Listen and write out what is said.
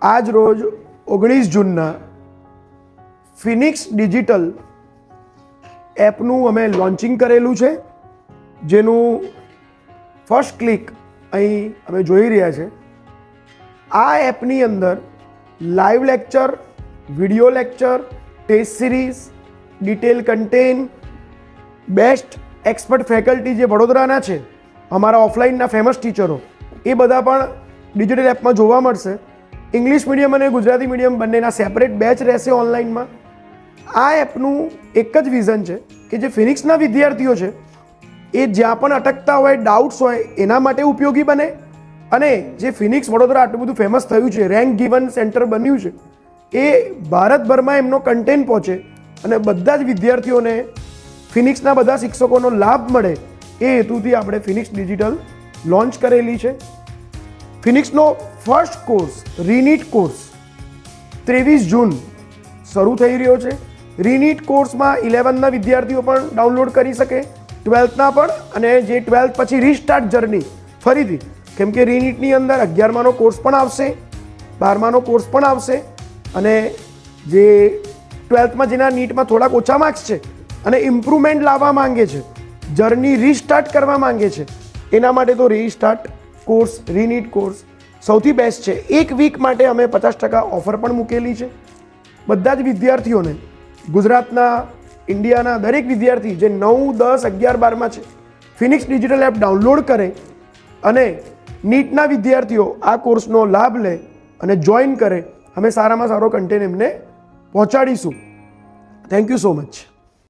આજ રોજ 19 જૂનના ફિનિક્સ ડિજિટલ એપનું અમે લોન્ચિંગ કરેલું છે, જેનું ફર્સ્ટ ક્લિક અહીં અમે જોઈ રહ્યા છે. આ એપની અંદર live lecture, video lecture, test series, detail content, best expert faculty જે વડોદરાના છે, અમારા ઓફલાઈનના ફેમસ ટીચરો, એ બધા પણ ડિજિટલ એપમાં જોવા મળશે. ઇંગ્લિશ મીડિયમ અને ગુજરાતી મીડિયમ બંનેના સેપરેટ બેચ રહેશે ઓનલાઈનમાં. આ એપનું એક જ વિઝન છે કે જે ફિનિક્સના વિદ્યાર્થીઓ છે એ જ્યાં પણ અટકતા હોય, ડાઉટ્સ હોય, એના માટે ઉપયોગી બને, અને જે ફિનિક્સ વડોદરા આટલું બધું ફેમસ થયું છે, રેન્ક ગિવન સેન્ટર બન્યું છે, એ ભારતભરમાં એમનો કન્ટેન્ટ પહોંચે અને બધા જ વિદ્યાર્થીઓને ફિનિક્સના બધા શિક્ષકોનો લાભ મળે, એ હેતુથી આપણે ફિનિક્સ ડિજિટલ લોન્ચ કરેલી છે. ફિનિક્સનો ફર્સ્ટ કોર્સ રીનીટ કોર્સ 23 જૂન શરૂ થઈ રહ્યો છે. રીનીટ કોર્સમાં 11ના વિદ્યાર્થીઓ પણ ડાઉનલોડ કરી શકે, 12થના પણ, અને જે 12th પછી રીસ્ટાર્ટ જર્ની ફરીથી, કેમ કે રીનીટની અંદર 11માનો કોર્સ પણ આવશે, 12માનો કોર્સ પણ આવશે, અને જે 12થમાં જેના નીટમાં થોડાક ઓછા માર્ક્સ છે અને ઇમ્પ્રુવમેન્ટ લાવવા માંગે છે, જર્ની રીસ્ટાર્ટ કરવા માંગે છે, એના માટે તો રીસ્ટાર્ટ કોર્સ, રીનીટ કોર્સ સૌથી બેસ્ટ છે. એક વીક માટે અમે 50% ઓફર પણ મૂકેલી છે. બધા જ વિદ્યાર્થીઓને, ગુજરાતના, ઇન્ડિયાના દરેક વિદ્યાર્થી જે 9, 10, 11, 12માં છે, ફિનિક્સ ડિજિટલ એપ ડાઉનલોડ કરે અને નીટના વિદ્યાર્થીઓ આ કોર્સનો લાભ લે અને જોઈન કરે. અમે સારામાં સારો કન્ટેન્ટ એમને પહોંચાડીશું. Thank you so much.